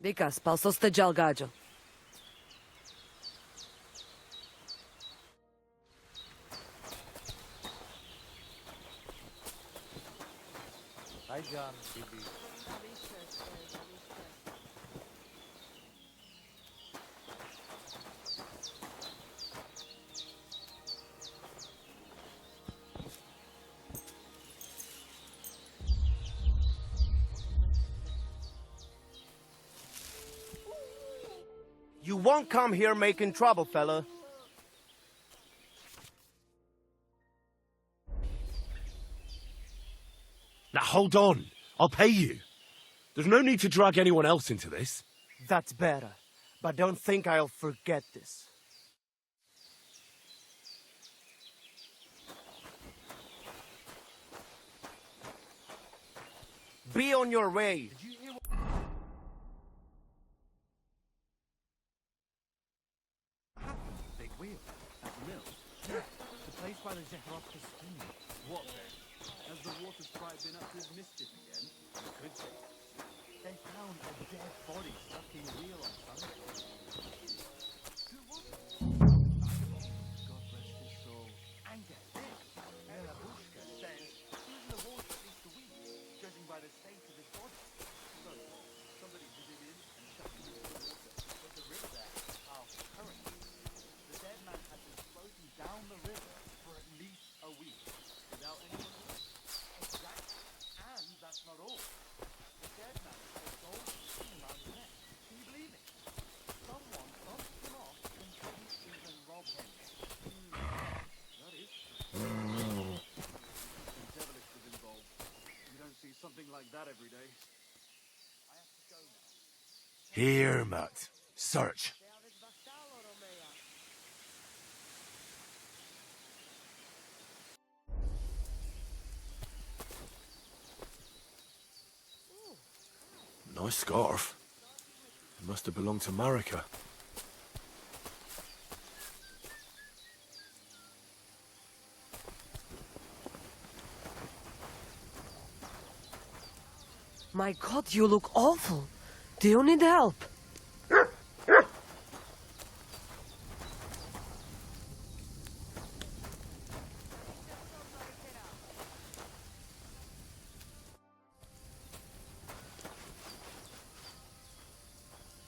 Vika, spal ste gađo. Hi, John. Bibi. You won't come here making trouble, fella. Now hold on. I'll pay you. There's no need to drag anyone else into this. That's better. But don't think I'll forget this. Be on your way. Big wheel at the mill. Yeah, the place by the Zehrovka spring. What then? Has the water sprite been up to his mischief again? You could say. They found a dead body stuck in a wheel on Sunday. Who was it? God rest his soul. And get this. Elabushka says he's in the water at least a week, judging by the state of his body. So, somebody did it in and shut him into the water. But the river there is a powerful current. The dead man had been floating down the river for at least a week without anyone else. Exactly. And that's not all. The dead man had a gold chain around his neck. Can you believe it? Someone bumped him off and didn't even rob him. That is. Some devilish was involved. You don't see something like that every day. I have to go now. Here, Matt. Search. Nice scarf. It must have belonged to Marika. My God, you look awful. Do you need help?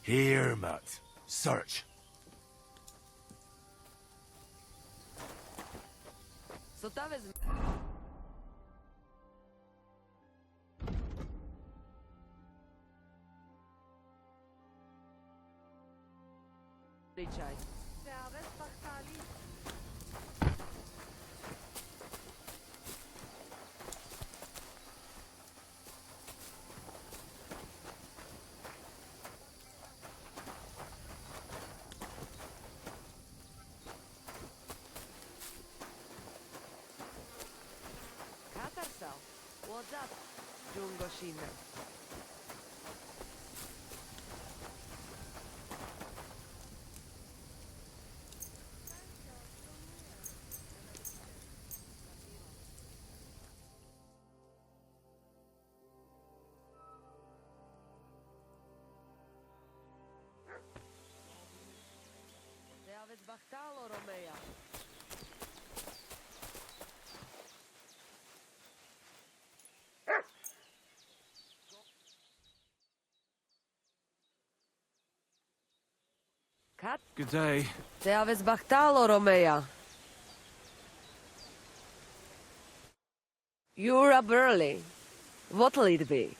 Here, Matt. Search. Pričaj. Katarsal. What's up? Jungoshina. Bachtalo, Romea. Kat? Good day. Te aveți bachtalo, Romea. You're up early. What'll it be?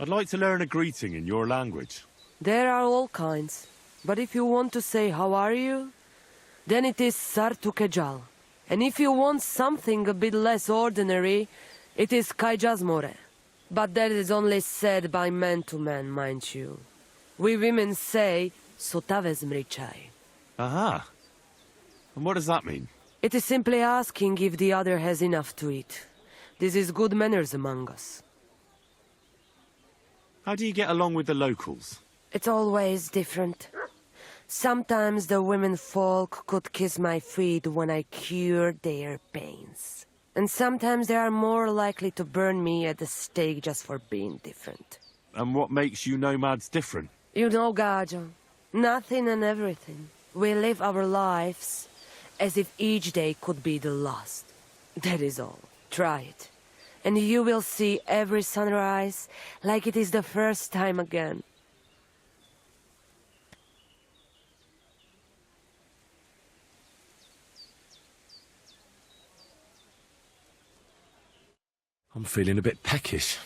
I'd like to learn a greeting in your language. There are all kinds. But if you want to say how are you, then it is Sartukejal. And if you want something a bit less ordinary, it is Kaijazmore. But that is only said by man to man, mind you. We women say Sotaves mrichai. Aha. And what does that mean? It is simply asking if the other has enough to eat. This is good manners among us. How do you get along with the locals? It's always different. Sometimes the women folk could kiss my feet when I cured their pains. And sometimes they are more likely to burn me at the stake just for being different. And what makes you nomads different? You know, Gajo, nothing and everything. We live our lives as if each day could be the last. That is all. Try it. And you will see every sunrise like it is the first time again. I'm feeling a bit peckish.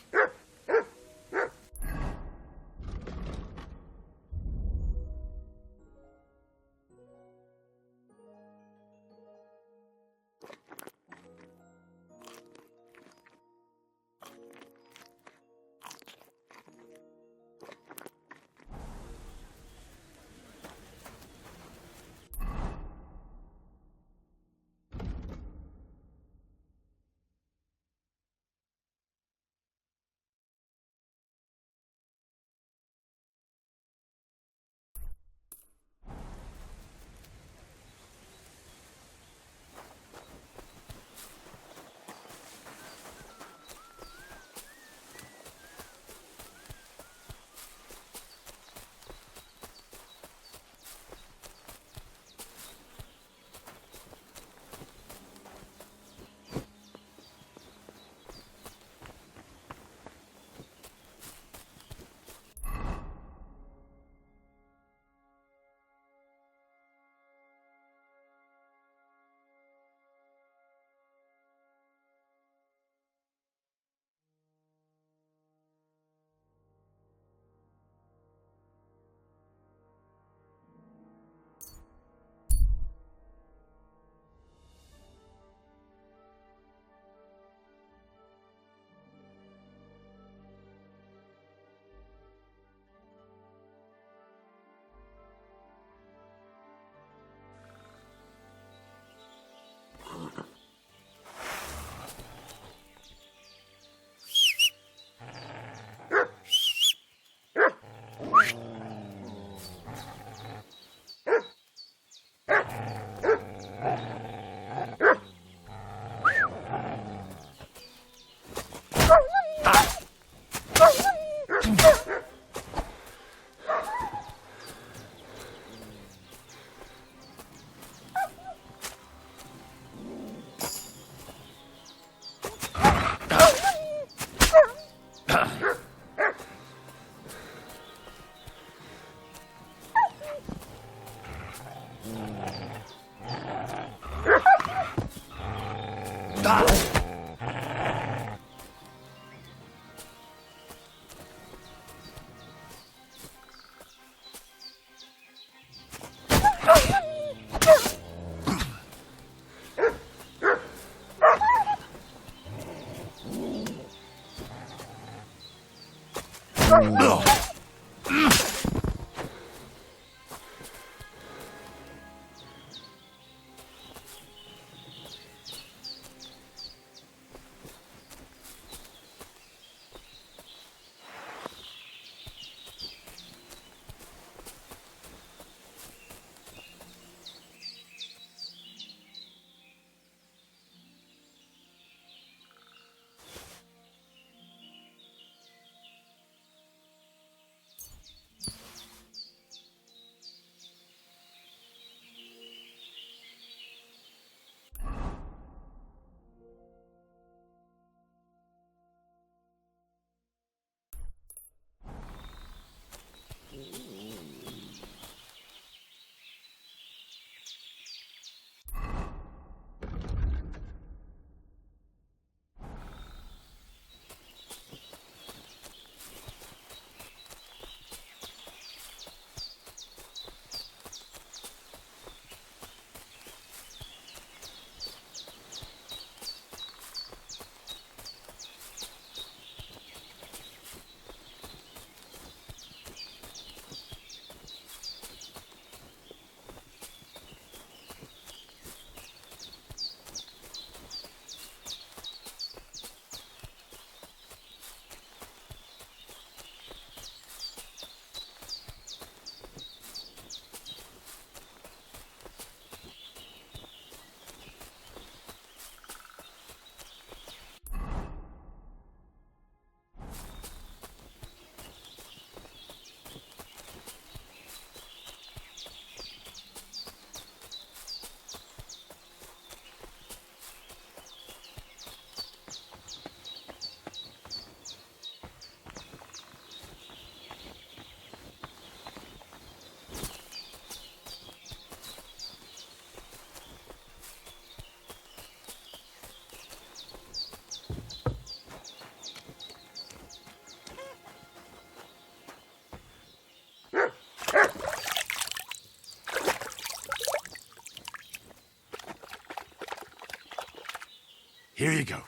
Here you go.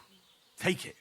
Take it.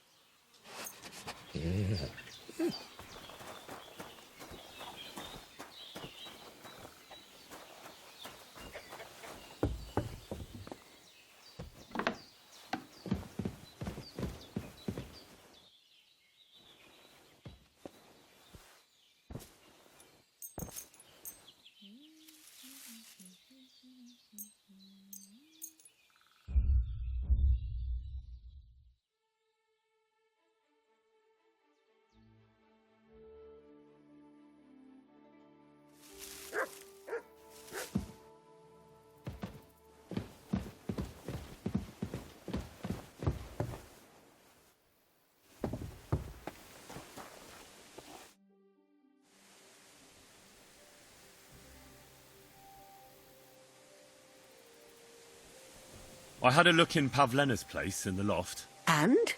I had a look in Pavlena's place in the loft. And?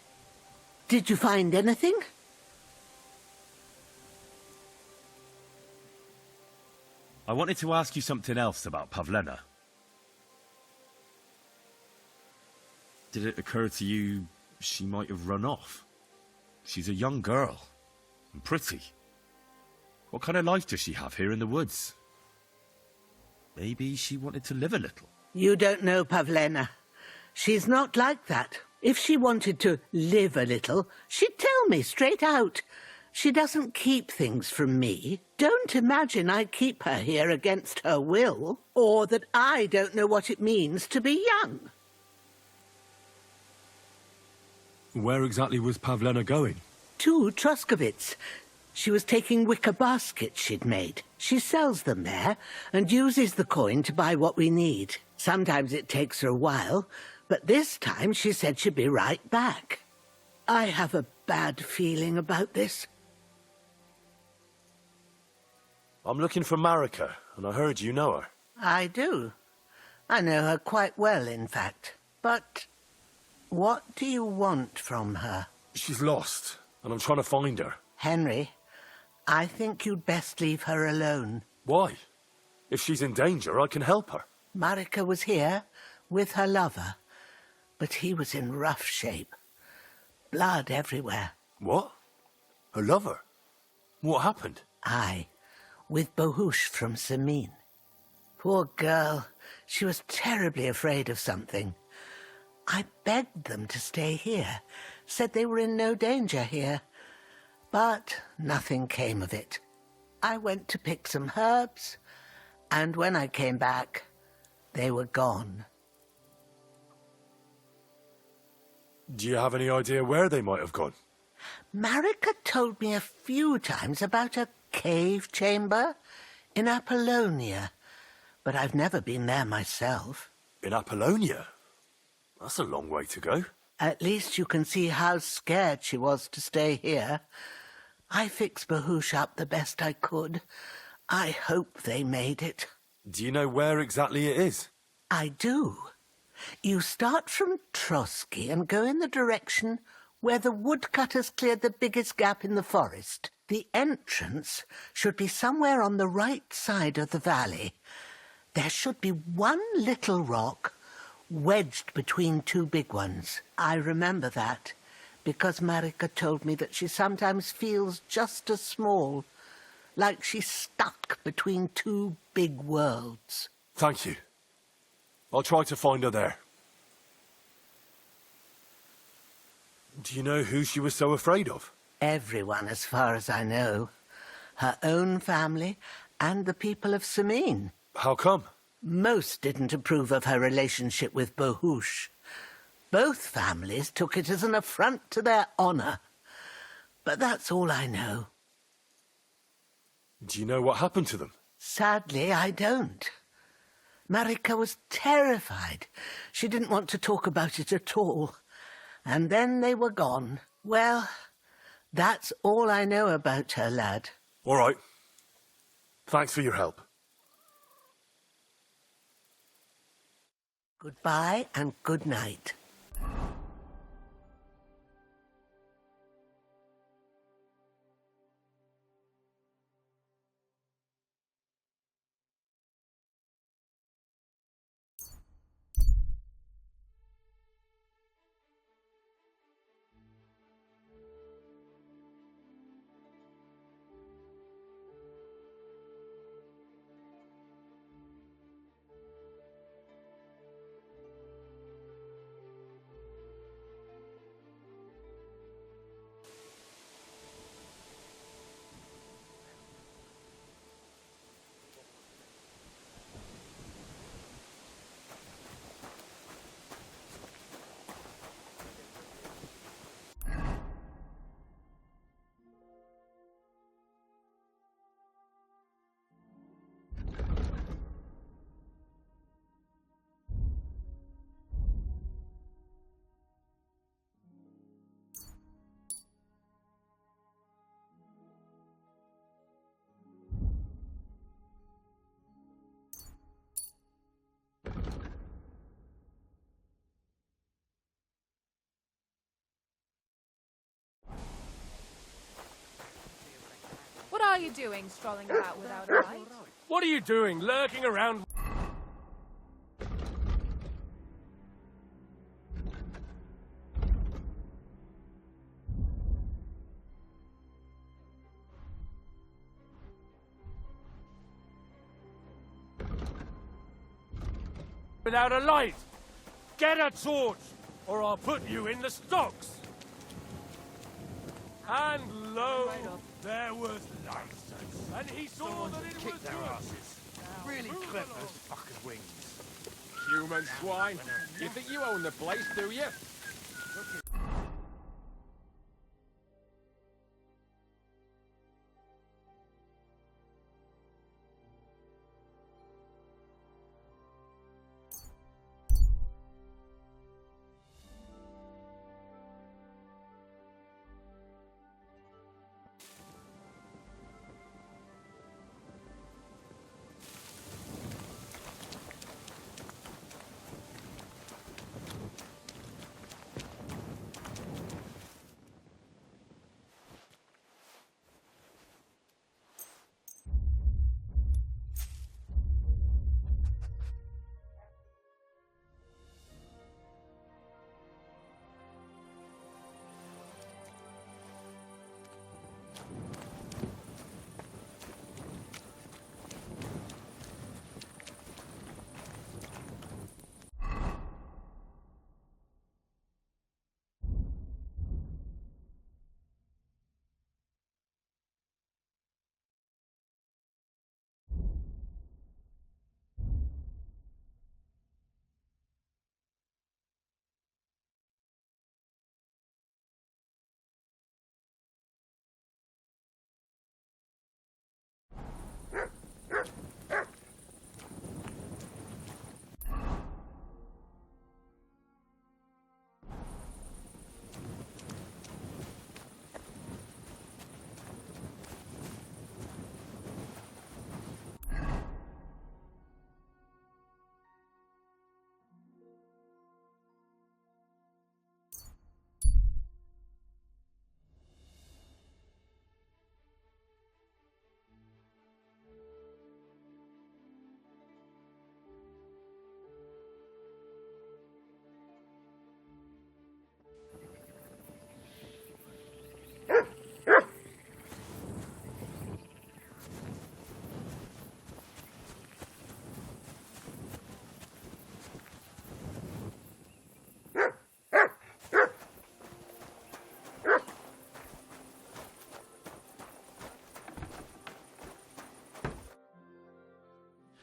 Did you find anything? I wanted to ask you something else about Pavlena. Did it occur to you she might have run off? She's a young girl. And pretty. What kind of life does she have here in the woods? Maybe she wanted to live a little. You don't know Pavlena. She's not like that. If she wanted to live a little, she'd tell me straight out. She doesn't keep things from me. Don't imagine I keep her here against her will, or that I don't know what it means to be young. Where exactly was Pavlena going? To Troskovitz. She was taking wicker baskets she'd made. She sells them there and uses the coin to buy what we need. Sometimes it takes her a while, but this time she said she'd be right back. I have a bad feeling about this. I'm looking for Marika, and I heard you know her. I do. I know her quite well, in fact. But what do you want from her? She's lost, and I'm trying to find her. Henry, I think you'd best leave her alone. Why? If she's in danger, I can help her. Marika was here with her lover, but he was in rough shape. Blood everywhere. What? Her lover? What happened? Aye, with Bohush from Semine. Poor girl, she was terribly afraid of something. I begged them to stay here, said they were in no danger here. But nothing came of it. I went to pick some herbs, and when I came back, they were gone. Do you have any idea where they might have gone? Marika told me a few times about a cave chamber in Apollonia, but I've never been there myself. In Apollonia? That's a long way to go. At least you can see how scared she was to stay here. I fixed Bohush up the best I could. I hope they made it. Do you know where exactly it is? I do. You start from Trotsky and go in the direction where the woodcutters cleared the biggest gap in the forest. The entrance should be somewhere on the right side of the valley. There should be one little rock wedged between two big ones. I remember that, because Marika told me that she sometimes feels just as small, like she's stuck between two big worlds. Thank you. I'll try to find her there. Do you know who she was so afraid of? Everyone, as far as I know. Her own family and the people of Semine. How come? Most didn't approve of her relationship with Bohush. Both families took it as an affront to their honour. But that's all I know. Do you know what happened to them? Sadly, I don't. Marika was terrified. She didn't want to talk about it at all. And then they were gone. Well, that's all I know about her, lad. All right. Thanks for your help. Goodbye and good night. are you doing, strolling about without a light? What are you doing, lurking around? Without a light! Get a torch, or I'll put you in the stocks! And lo, there was light, and he saw that it was Their good. asses. Really clip those fuckers' wings. Human swine, you think you own the place, do you?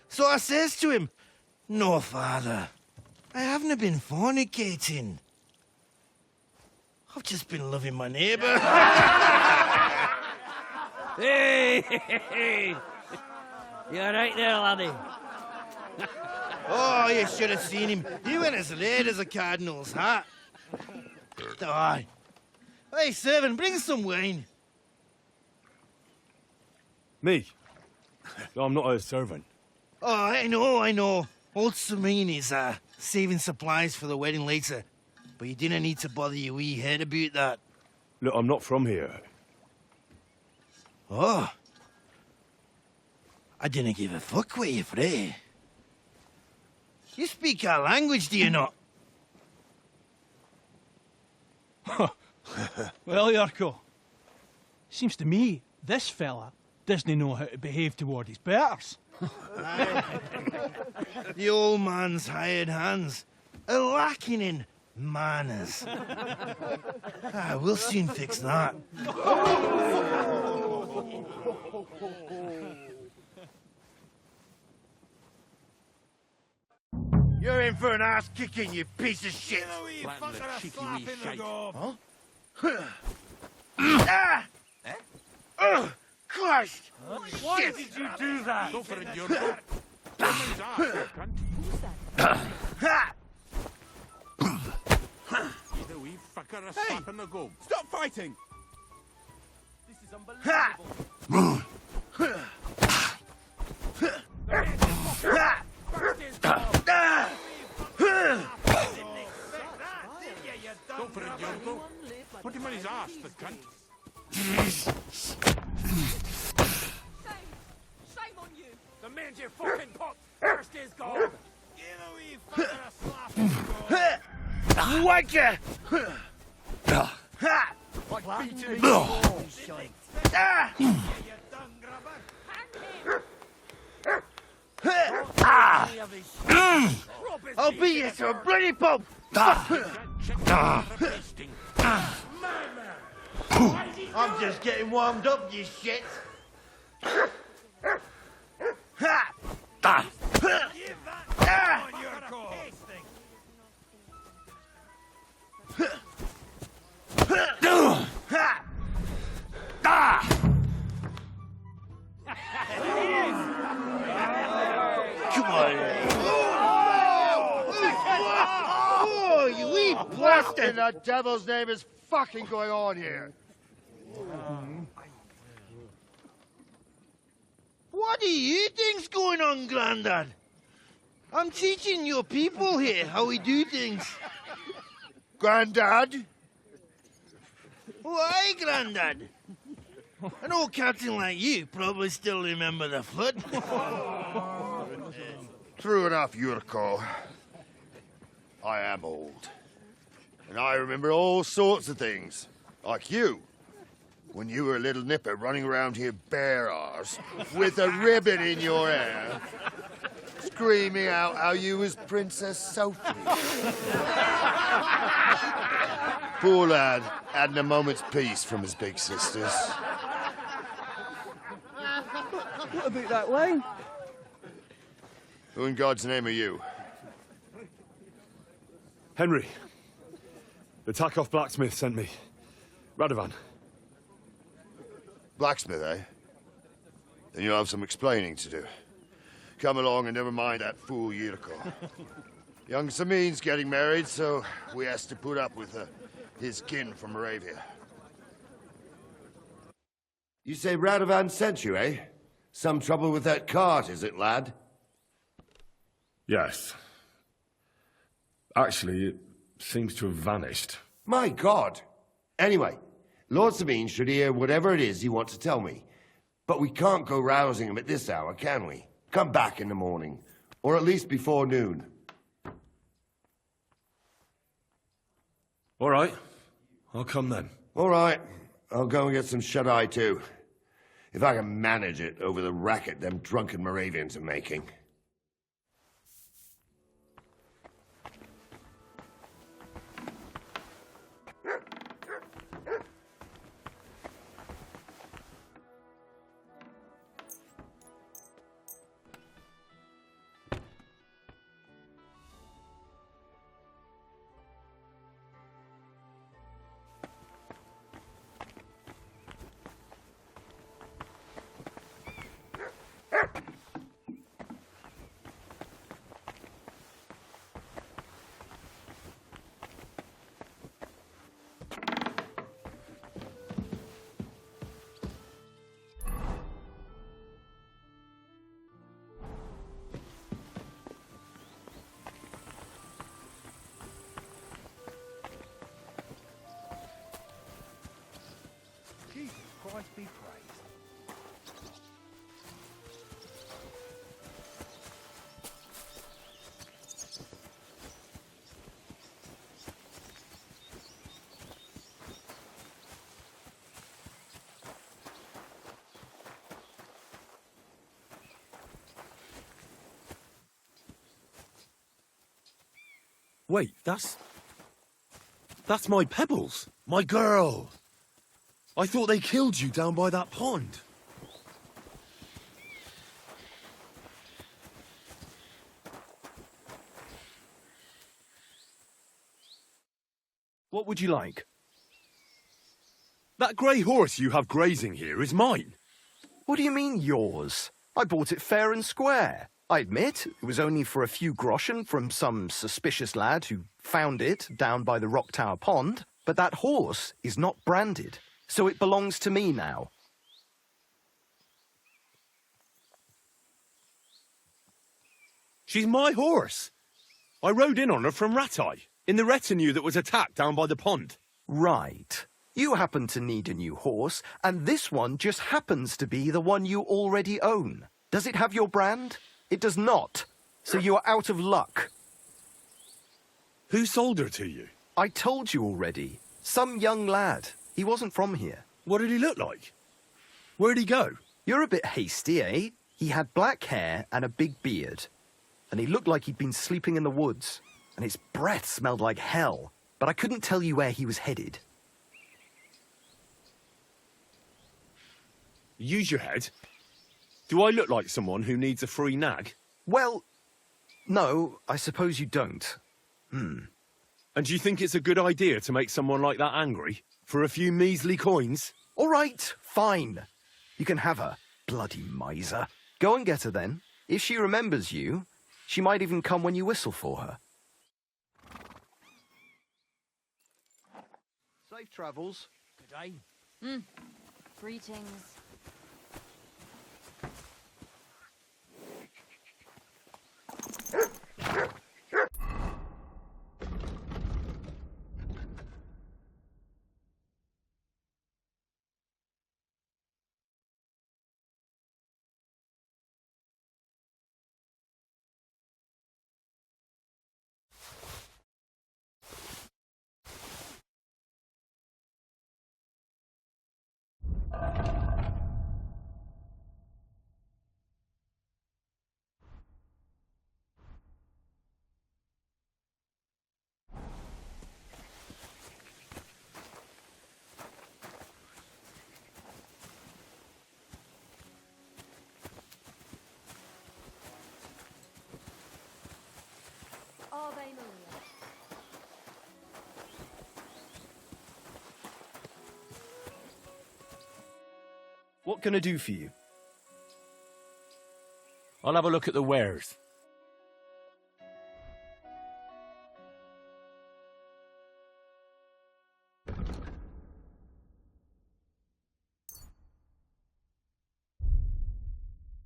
So I says to him, "No, father, I haven't been fornicating. I've just been loving my neighbour." Hey! You alright there, laddie? Oh, you should have seen him. He went as red as a cardinal's hat. Aye. Hey, servant, bring some wine. Me? I'm not a servant. Oh, I know. Old Semine is saving supplies for the wedding later. But you didn't need to bother your wee head about that. Look, I'm not from here. Oh. I didn't give a fuck what you frae. You speak our language, do you not? Well, Yarko, seems to me this fella doesn't know how to behave toward his betters. The old man's hired hands are lacking in manners. We'll soon fix that. You're in for an ass kicking, you piece of shit. Christ! Why did you do that? Go for it, Yorko. Someone's ass, cunt. Give the wee fucker a slap in the gob. Stop fighting! This is unbelievable. Go for it, Yorko. Put him on his ass, the cunt. The man's your fucking pot. First is gone. Give a wee fucker a slap. Wanker! Like beating me. Ah! You dung grubber. Ah! Any of these I'll beat you to a bloody pulp! I'm just getting warmed up, you shit! Ha! Ah! Give that on your call. Ha! Ah! Come on. Oh, you wee What in bastard! the devil's name is fucking going on here? What do you think's going on, Grandad? I'm teaching your people here how we do things. Grandad? Why, Grandad? An old captain like you probably still remember the flood. True enough, Yurko. I am old. And I remember all sorts of things. Like you. When you were a little nipper running around here bare arse, with a ribbon in your hair, screaming out how you was Princess Sophie. Poor lad, hadn't a moment's peace from his big sisters. What about that wine? Who in God's name are you? Henry. The Takoff blacksmith sent me. Radovan. Blacksmith, eh? Then you'll have some explaining to do. Come along and never mind that fool Yurko. Young Semine's getting married, so we has to put up with his kin from Moravia. You say Radovan sent you, eh? Some trouble with that cart, is it, lad? Yes. Actually, it seems to have vanished. My God! Anyway, Lord Semine should hear whatever it is you want to tell me. But we can't go rousing him at this hour, can we? Come back in the morning. Or at least before noon. All right. I'll come then. All right. I'll go and get some shut-eye, too. If I can manage it over the racket them drunken Moravians are making. Jesus Christ be praised. Wait, that's my Pebbles. My girl. I thought they killed you down by that pond. What would you like? That grey horse you have grazing here is mine. What do you mean, yours? I bought it fair and square. I admit, it was only for a few groschen from some suspicious lad who found it down by the Rock Tower Pond, but that horse is not branded, so it belongs to me now. She's my horse. I rode in on her from Ratai, in the retinue that was attacked down by the pond. Right. You happen to need a new horse, and this one just happens to be the one you already own. Does it have your brand? It does not. So you are out of luck. Who sold her to you? I told you already. Some young lad. He wasn't from here. What did he look like? Where'd he go? You're a bit hasty, eh? He had black hair and a big beard. And he looked like he'd been sleeping in the woods. And his breath smelled like hell. But I couldn't tell you where he was headed. Use your head. Do I look like someone who needs a free nag? Well, no, I suppose you don't. And do you think it's a good idea to make someone like that angry? For a few measly coins? All right, fine. You can have her, bloody miser. Go and get her then. If she remembers you, she might even come when you whistle for her. Safe travels. Good day. Greetings. Ave Maria. What can I do for you? I'll have a look at the wares.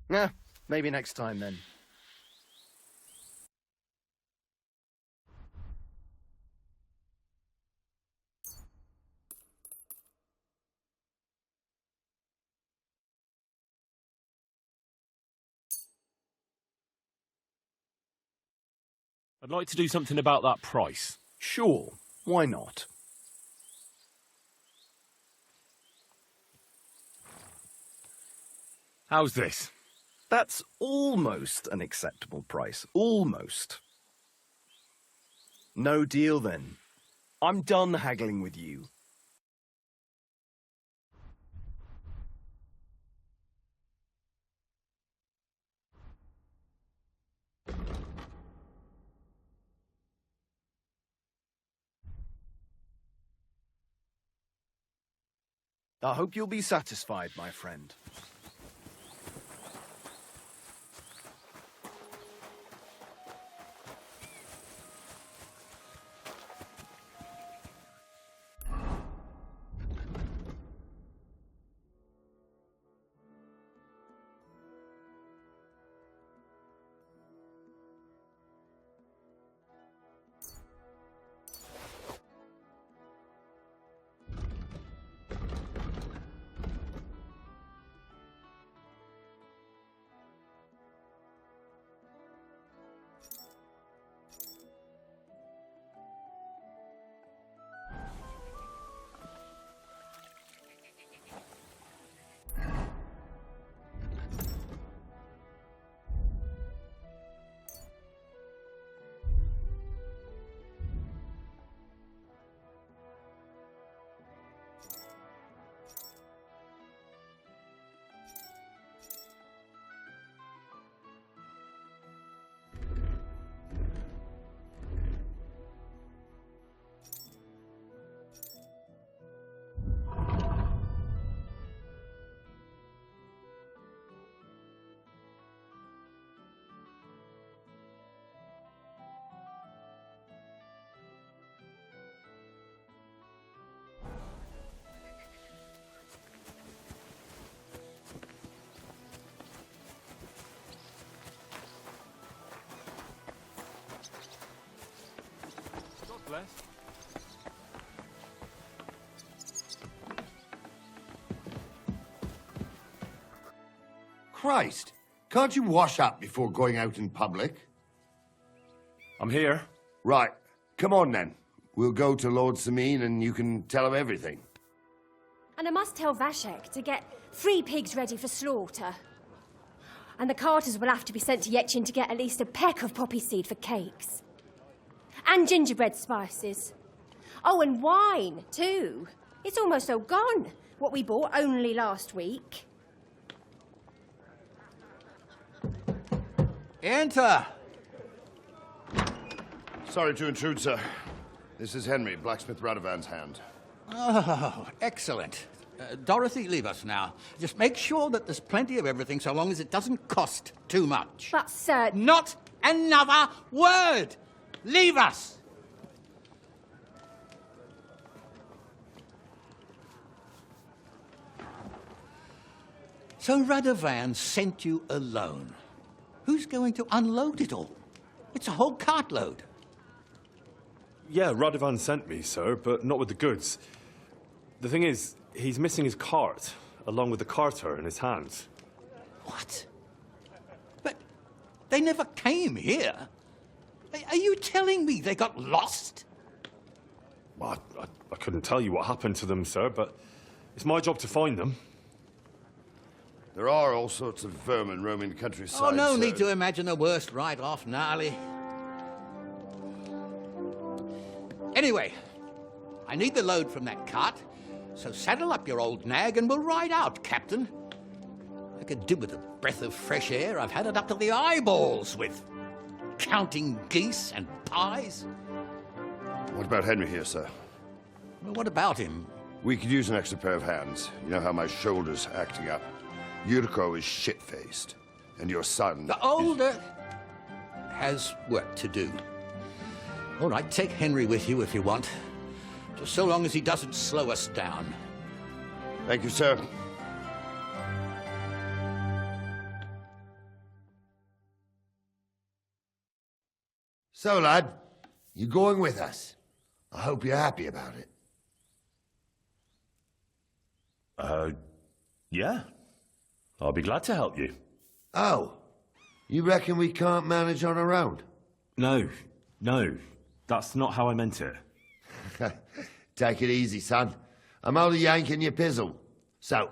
Yeah, maybe next time then. I'd like to do something about that price. Sure, why not? How's this? That's almost an acceptable price. Almost. No deal then. I'm done haggling with you. I hope you'll be satisfied, my friend. Bless. Christ! Can't you wash up before going out in public? I'm here. Right. Come on, then. We'll go to Lord Semine and you can tell him everything. And I must tell Vashek to get 3 pigs ready for slaughter. And the carters will have to be sent to Yetchin to get at least a peck of poppy seed for cakes. And gingerbread spices. Oh, and wine, too. It's almost all gone, what we bought only last week. Enter! Sorry to intrude, sir. This is Henry, blacksmith Radovan's hand. Oh, excellent. Dorothy, leave us now. Just make sure that there's plenty of everything so long as it doesn't cost too much. But, sir... Not another word! Leave us! So Radovan sent you alone. Who's going to unload it all? It's a whole cartload. Yeah, Radovan sent me, sir, but not with the goods. The thing is, he's missing his cart, along with the carter in his hands. What? But they never came here. Are you telling me they got lost? Well, I couldn't tell you what happened to them, sir, but it's my job to find them. There are all sorts of vermin roaming the countryside. Oh, no sir. need to imagine the worst right off, gnarly. Anyway, I need the load from that cart, so saddle up your old nag and we'll ride out, Captain. I could do with a breath of fresh air. I've had it up to the eyeballs with counting geese and pies. What about Henry here, sir? Well, what about him? We could use an extra pair of hands. You know how my shoulder's acting up. Yurko is shit-faced, and your son... The older has work to do. All right, take Henry with you if you want. Just so long as he doesn't slow us down. Thank you, sir. So, lad, you going with us? I hope you're happy about it. Yeah. I'll be glad to help you. Oh, you reckon we can't manage on our own? No. That's not how I meant it. Take it easy, son. I'm only yanking your pizzle. So,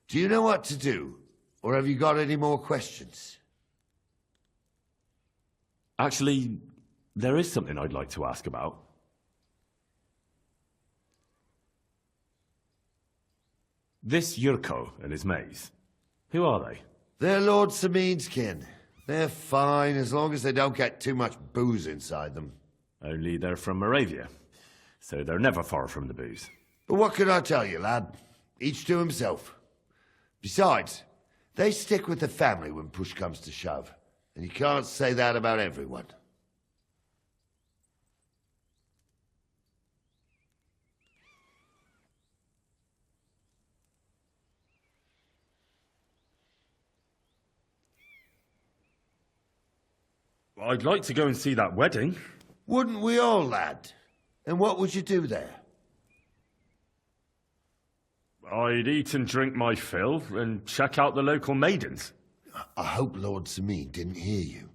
do you know what to do? Or have you got any more questions? Actually, there is something I'd like to ask about. This Yurko and his mates, who are they? They're Lord Semine's kin. They're fine as long as they don't get too much booze inside them. Only they're from Moravia, so they're never far from the booze. But what can I tell you, lad? Each to himself. Besides, they stick with the family when push comes to shove. And you can't say that about everyone. I'd like to go and see that wedding. Wouldn't we all, lad? And what would you do there? I'd eat and drink my fill and check out the local maidens. I hope Lord Semine didn't hear you.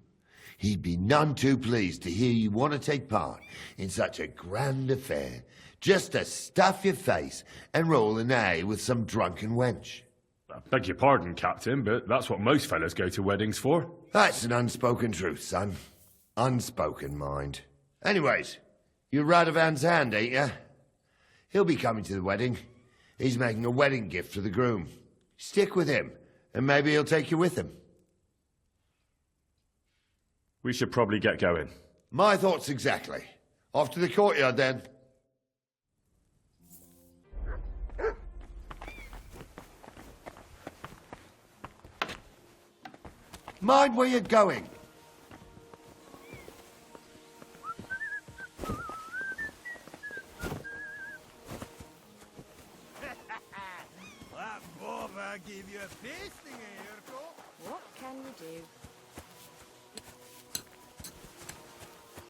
He'd be none too pleased to hear you want to take part in such a grand affair, just to stuff your face and roll an A with some drunken wench. I beg your pardon, Captain, but that's what most fellas go to weddings for. That's an unspoken truth, son. Unspoken, mind. Anyways, you're Radovan's hand, ain't you? He'll be coming to the wedding. He's making a wedding gift for the groom. Stick with him, and maybe he'll take you with him. We should probably get going. My thoughts exactly. Off to the courtyard, then. Mind where you're going. That Boba gave you a pasting, Yurko. What can you do?